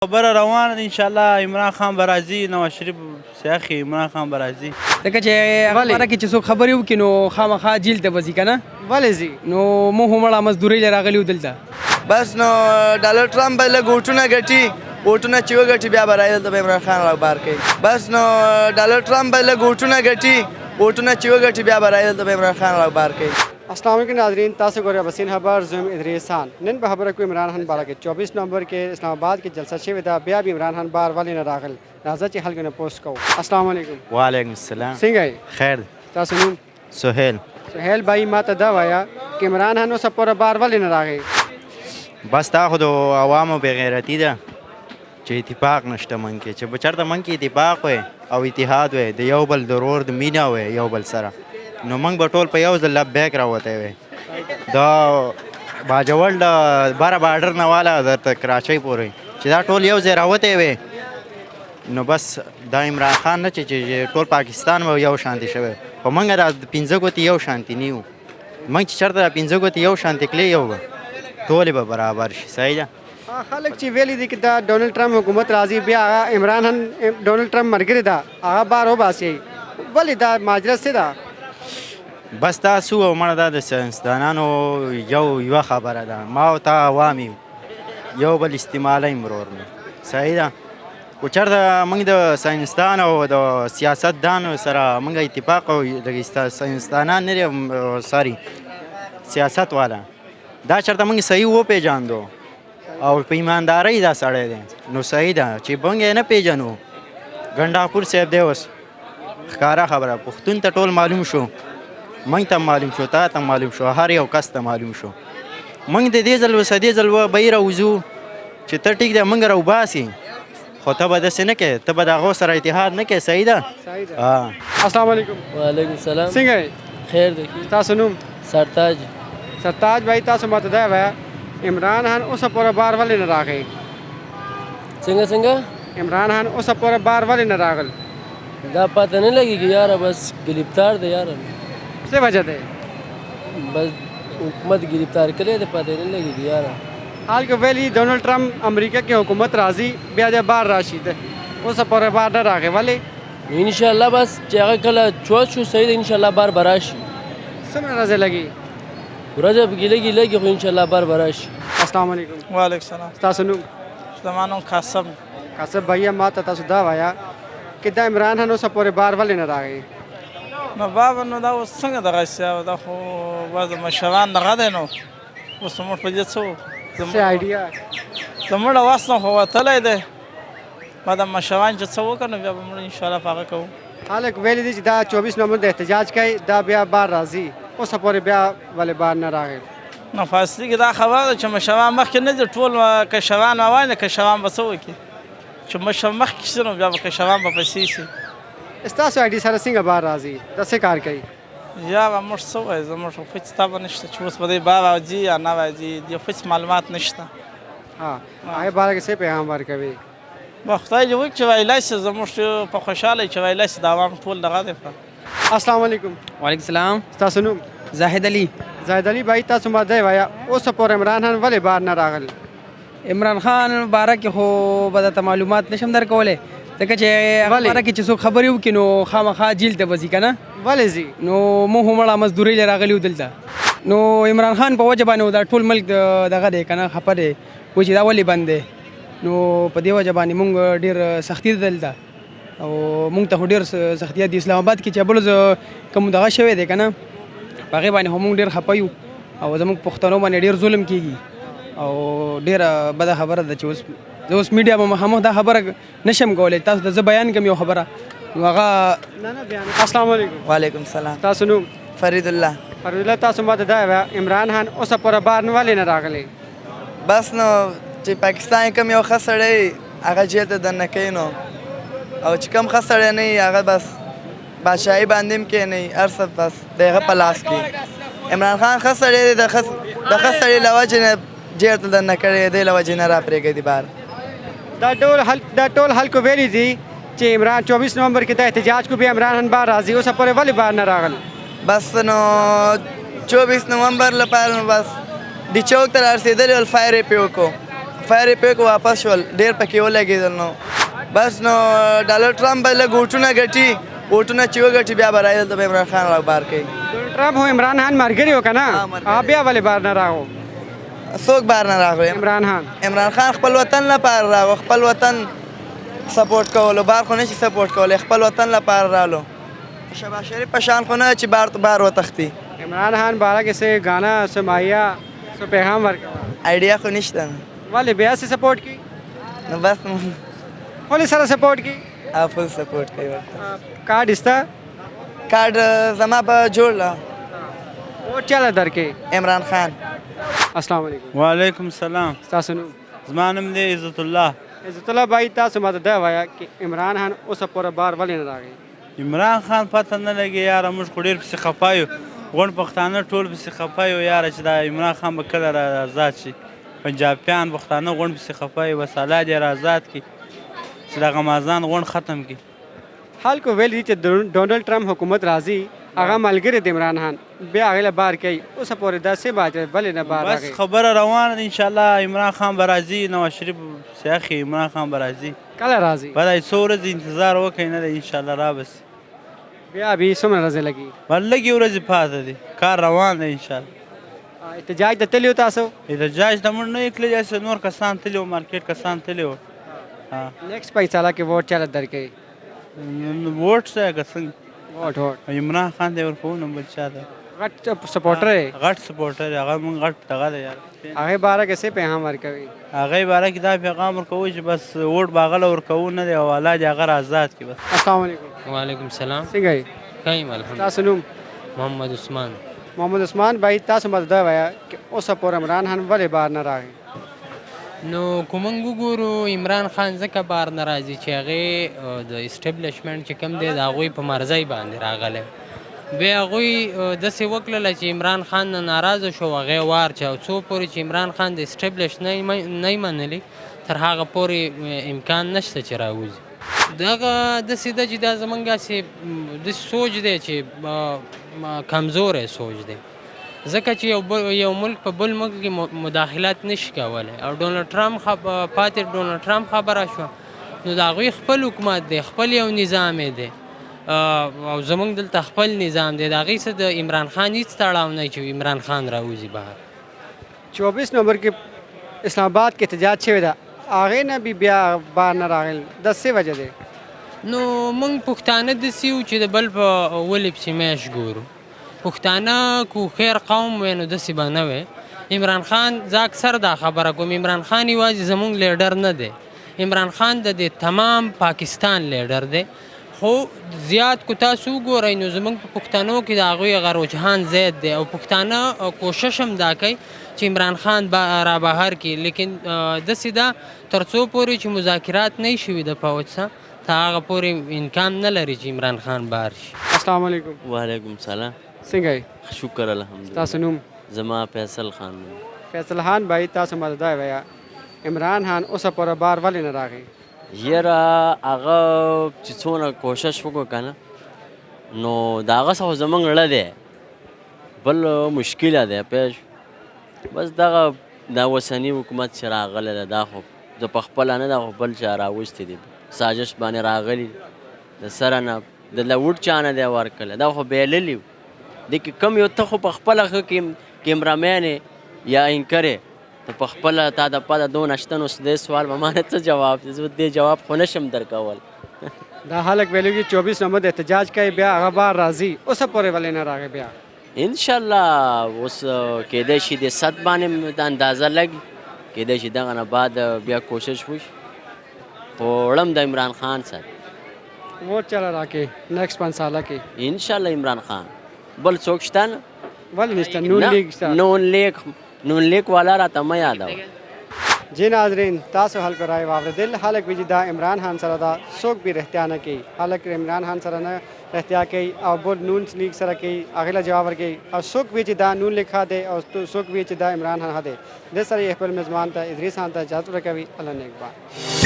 خبره روانه ده انشاءالله عمران خان به راځي نواز شریف سیاخي عمران خان به راځي ځکه چې هغه باره کې چې څوک خبرې وکړي نو خامخا جیل ته به ځي که نه ولې ځي نو موږ همړه مزدورۍ له راغلي وو دلته بس نو ډالر ټرمپ به لږ ووټونه ګټي ووټونه چې وګټي بیا به راځي دلته به عمران خان رابار کوي بس نو ډالر ټرمپ به لږ ووټونه ګټي ووټونه چې وګټي بیا به راځي دلته به عمران خان رابار کوي अस्सलाम वालेकुम नाज़रीन तासे गोरे बसीन खबर ज़ूम इदरीसान निन बहबर को इमरान खान बारा के 24 नवंबर के इस्लामाबाद के जलसा शेविदा बिया भी इमरान खान बार वाले न रागल नाज़ा ची हल ने पोस्ट को अस्सलाम वालेकुम वालेकुम सलाम सिंगाई खैर तासे नुम सुहेल भाई माता दवाया कि इमरान खान सब पूरा बार वाले न रागे बस تا خو د عوامو بغیرتی ده چې اتفاق نشته من کې چې بچرته من کې اتفاق وي او اتحاد وي د یو بل ضرور د مینا وي یو بل سره نو موږ به ټول په یو ځل لبیک راوتی وي دا باجوړ د باره بارډر نه والا درته کراچۍ پورې چې دا ټول یو ځای راوتی وي نو بس دا عمران خان نه چې ټول پاکستان به یو شانتي شوی خو موږ دا پنځه ګوتې یو شانتي نه یو موږ چې چېرته دا پنځه ګوتې یو شانتي کلی یو به ټولې به برابر شي صحیح ده خلک چې ویلي دي چې دا ډونلډ ټرمپ حکومت راځي بیا هغه عمران خان ډونلډ ټرمپ مرګري ده هغه بار وباسي ولې دا ماجرا څه ده بس تاسو او مړه دا د ساینسدانانو یوه خبره ده ما او تا عوام یو بل استعمالی مرور نو صحیح ده خو چېرته موږ د ساینسدان او د سیاستدانو سره موږ اتفاق او د ساینسدانان نه دي ساري سیاست والا دا چېرته موږ صحیح وپېژاندو او په ایماندارۍ دا سړی دی نو صحیح ده چې موږ یې نه پېژنو ګنډاپور صاحب دی اوس ښکاره خبره پښتون ته ټول معلوم شو موږ ته معلوم شو تا ته معلوم شو هر یو کس ته معلوم شو موږ د دې ځل وسدې ځل به راوځو چې ته ټیک دی موږ راوباسي خو ته به داسې نه کوې ته به د هغو سره اتحاد نه کوې صحیح ده السلام علیکم وعلیکم السلام څنګه خیر دی تاسو نوم سرتاج भाई تاسو ماته دا وایه عمران خان اوسه پوره بار ولې نه راغی څنګه عمران خان اوسه پوره بار ولې نه راغل دا پته نه لګېږي یاره بس ګرفتار دی یاره څه وجه ده بس حکومت ګرفتار کړی دی پته نه لګېږي یاره حال کې ویلي ډونلډ ټرمپ امریکا کې حکومت راځي بیا د بار راشي ده اوسه پوره بار نه راغی ولې ان شاء الله بس چې هغه کله چوز شو صحیح دی ان شاء الله بار براشي څومره ورځې لګي ورځې پکې لګي خو ان شاء الله بار براشي السلام علیکم وعلیکم السلام تاسو نوم زما نوم قاسم भैया माता تاسو دا وایا چې دا عمران خان اوسه پورې بار ولې نه راغی نو بابا نو دا اوس څنګه دغه شی دا خو بعض مشران دغه دی نو اوس موږ په دې څه آیډیا زموږ واس نه خو وتلی دی ما د مشران چې څه وکړو نو بیا به موږ انشاءالله په هغه کوو خلک ویلي دي چې دا 24 نومبر د احتجاج کوي دا بیا بار راځي اوسه پورې بیا ولې بار نه راغی نو فاصلې کې دا خبره ده چې مشران مخکې نه دي ټول کشران وایي نه کشران به څه وکړي چې مشر مخکې شي نو بیا به کشران به پسې شي ستاسو آیډي سره څنګه بار راځي دا څه کار کوي یا به موږ څه وایو زموږ خو هېڅ تابه نشته چې اوس به دی بار راځي یا نه راځي د هېڅ معلومات نشته هغې باره کې څه پیغام ورکوي به خدای دې وکړي چې ویلی شي زموږ په خوشحاله چې ویلی شي د عوام ټول دغه دی السلام علیکم وعلیکم السلام تاسو نوم زاهد علي भाई تاسو ما دی وایا اوسه پورې عمران خان ولې بار نه راغل عمران خان باره کې خو به درته معلومات نشم درکولی ځکه چې هغه باره کې چې څوک خبرې وکړي نو خامخا جیل ته به ځي که نه ولې ځي نو موږ همړه مزدورۍ له راغلي وو دلته نو عمران خان په وجه باندې دا ټول ملک دغه دی که نه خفه دی وایي چې دا ولې بند دی نو په دې وجه باندې موږ ډېر سختي ده دلته او موږ ته خو ډېر سختیات د اسلام آباد کې چې بل کوم دغه شوی دی که نه په هغې باندې خو موږ ډېر خفه یو او زموږ پښتنو باندې ډېر ظلم کېږي او ډېره بده خبره ده چې زه اوس میډیا په مخامخ دا خبره نشم کولی تاسو ته زه بیان کوم یو خبره نو هغه السلام علیکم وعلیکم السلام تاسو نوم فرید الله تاسو ماته دا وایه عمران خان اوسه پوره بار نه ولې نه راغلی بس نو چې پاکستان کوم یو ښه سړی هغه جیل ته دننه کوي نو او چې کوم ښه سړی نه وي هغه بس بادشاهي باندې هم کښېنوي هر څه بس د هغه په لاس کې عمران خان ښه سړی دی د ښه سړي له وجې نه جیل ته دننه کړی دی له وجې نه راپرېږدي بار دا ټول خلکو ویلي دي چې عمران 24 نومبر کې د احتجاج کو بیا عمران خان بار راځي اوسه پورې ولې بار نه راغل بس نو 24 نومبر لپاره نو بس د چوک ته رارسېدلي ول فایر یې پرې وکړو فایر یې پرېکړو واپس شول ډېر پکې ولګېدل نو بس نو ډالر ټرمپ به لږ ووټونه ګټي ووټونه چې وګټي بیا به راځي دلته به عمران خان رابار کوي ډونالډ ټرمپ هو عمران خان ملګری و که نه بیا ولې بار نه راغو څوک بار نه راغلی عمران خان عمران خان خپل وطن لپاره راغو خپل وطن سپورټ کولو بار خو نشي سپورټ کولی خپل وطن لپاره رالو شهباز شریف په شان خو نه چې بار وتښتي عمران خان باره کې څه ګانا څه ماهیا څه پیغام ورکوه آیډیا خو نشته ولې بیا څه سپورټ کی نو بس ولې سره سپورټ کی فل سپورټ کوي ورته کارډ ستا کارډ زما به جوړ له ووټ چاله درکې عمران خان السلام علیکم وعلیکم السلام ستاسو نوم زما نوم دی عزت الله عزت الله بھائی تاسو ماته دا وایه چې عمران خان اوسه پوره بار ولې نه راغی عمران خان پته نه لګي یاره موږ خو ډېر پسې خفه یو غونډ پښتانه ټول پسې خفه یو یاره چې دا عمران خان به کله را آزاد شي پنجابیان پښتانه غونډ پسې خفه یو بس الله دې را آزاد کړي چې د غمازان غونډ ختم کړي خلکو ویل دي چې ډونالډ ټرمپ حکومت راځي هغه ملګری د عمران خان بیا هغې له بار کوي اوسه پورې داسې بات ولې نه بار بس راغی خبره روانه ده انشاءالله عمران خان به راځي نواز شریف سیاخي عمران خان به راځي کله راځي به دا څو ورځې انتظار وکړئ نه دی انشاءالله را به سي بیا به څومره ورځې لګي به لږې ورځې پاته دي کار روان دی انشاءالله احتجاج ته تللي وو تاسو احتجاج ته موږ نه یو تللي هسې نور کسان تللي وو مارکیټ کسان تللي وو نیکسټ فیصله کې ووټ چاله درکوي ووټ څه که څنګه ووټ عمران خان ته ورکوو نو بل چا ته غټ سپورټر دی غټ سپورټر دی هغه موږ غټ دغه دی یار هغې باره کې څه پیغام ورکوي هغې باره کې دا پیغام ورکوو چې بس ووټ به هغه له ورکوو نه دی او الله دې هغه را آزاد کړي بس السلام علیکم وعلیکم السلام څنګه یې قیم الحمد تاسو نوم محمد عثمان محمد عثمان بھائی تاسو ماته دا وایه چې اوسه پورې عمران خان ولې بار نه راغی نو که موږ وګورو عمران خان ځکه بار نه راځي چې هغې د اسټبلیشمنټ چې کوم دی د هغوی په مرضۍ باندې راغلی بیا هغوی داسې وکړله چې عمران خان نه ناراضه شو هغې وار چې او څو پورې چې عمران خان د اسټبلیش نه یې منلي تر هغه پورې امکان نشته چې راوځي دغه داسې ده چې دا زموږ هسې داسې سوچ دی چې کمزوری سوچ دی ځکه چې یو ملک په بل ملک کې مداخلت نشي کولی او ډونالډ ټرمپ خبره شوه نو د هغوی خپل حکومت دی خپل یو نظام دی او زموږ دلته خپل نظام دی د هغې څه د عمران خان هېڅ تړاو نه چې عمران خان راوځي بهر 24 نومبر کې اسلام آباد کې احتجاج شوی ده هغې نه بیا بار نه راغلی دا څه وجه دی نو موږ پښتانه داسې یو چې د بل په ولې پسې میاشت ګورو پښتانه کو خیر قوم وی نو داسې به نه وی عمران خان زه اکثر دا خبره کوم عمران خان یوازې زموږ لیډر نه دی عمران خان د تمام پاکستان لیډر دی خو زیات کو تاسو وګورئ نو زموږ په پښتنو کې د هغوی هغه رجحان زیات دی او پښتانه کوشش هم دا کوي چې عمران خان را بهر کړي لیکن داسې ده تر څو پورې چې مذاکرات نه شوي د پوځ څخه تر هغه پورې امکان نه لري چې عمران خان بهر شي السلام علیکم وعلیکم السلام څنګه یې شکر الحمدلله تاسو نوم زما فیصل خان نوم فیصل خان بھائی تاسو ماته دا وایه عمران خان اوسه پوره بار ولې نه راغی یاره هغه چې څونه کوشش وکړو که نه نو د هغه څخه زموږ زړه دی بل مشکله دی پیش بس دغه دا اوسني حکومت چې راغلی ده دا خو زه په خپله نه دا خو بل چا راوستې دي سازش باندې راغلي د سره نه د لوډ چا نه دی ورکړلی دا خو بېللي و دې کې کم یو ته خو په خپله ښه کیمرامین یا اینکر ته په خپله تا د پته دونه شته نو دې سوال به ما نه څه جواب زه دې جواب خو نشم درکول دا خلک ویلي چې 24 نومبر د احتجاج کوي بیا هغه بار راځي اوسه پورې ولې نه راغی بیا انشاءالله اوس کیدای شي د 100 باندې د اندازه لګي کیدای شي دغه نه بعد بیا کوشش وشي خو وړم د عمران خان سره ووټ چاله راکې نیکسټ 5 ساله کې انشاءالله عمران خان بل څوک شته نه ولې نشته نون لیگ شته نون لیگ والا راته مه یادوه جی ناظرین تاسو خلکو رای واورېدل خلک وایي چې دا عمران خان سره دا څوک بې رښتیا نه کوي خلک عمران خان سره نه رښتیا کوي او بل نون لیگ سره کوي هغې له جواب ورکوي او څوک وایي چې دا نون لیگ ښه دی او څوک وایي چې دا عمران خان ښه دی دې سره یې خپل میزبان ته ادریس خان ته اجازت ورکوي الله نیکبخت